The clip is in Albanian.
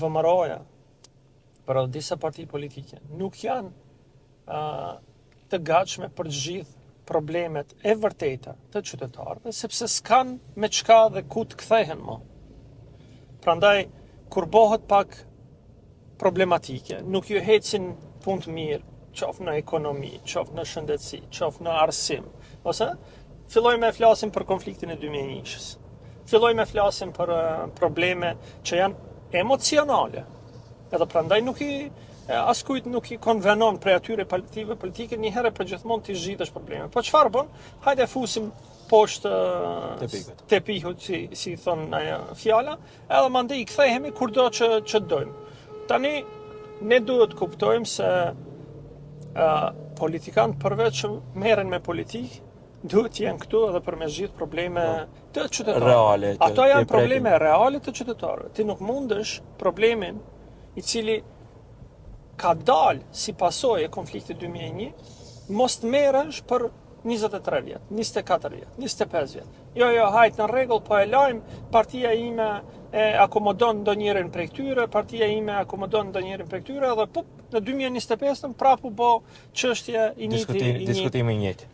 VMRO-ja, për disa parti politike, nuk janë të gatshme për të gjithë problemet e vërteta të qytetarëve, sepse s'kan me çka dhe ku të kthehen më. Prandaj, kur bëhet pak problematike, nuk ju hecin punë të mirë, qoftë në ekonomi, qoftë në shëndetësi, qoftë në arsim, ose fillojmë me flasim për konfliktin e 2001-shës. Fillojmë me flasim për probleme që janë emocionale. Edhe prandaj askujt nuk i konvenon prej atyre partive politike një herë për gjithmonë të zgjidhësh probleme. Po çfarë bën? Hajde fusim poshtë tepihut, si thon ajo fjala, edhe mandej i kthehemi kurdo që dojmë. Tani ne duhet kuptojmë se politikanët përveç që merren me politikë, duhet të jenë këtu edhe për me zgjidh probleme të qytetarëve. Ato janë probleme reale të qytetarëve. Ti nuk mundesh problemin i cili ka dalë si pasojë e konfliktit 2001, mos të merresh për 23 vjet, 24 vjet, 25 vjet. Jo, hajt në rregull, po e lajmë, partia ime e akomodon ndonjërin prej këtyre, partia ime akomodon ndonjërin prej këtyre, edhe në 2025 prapë u bë çështje i njëjtë. Diskutimi i njëjtë.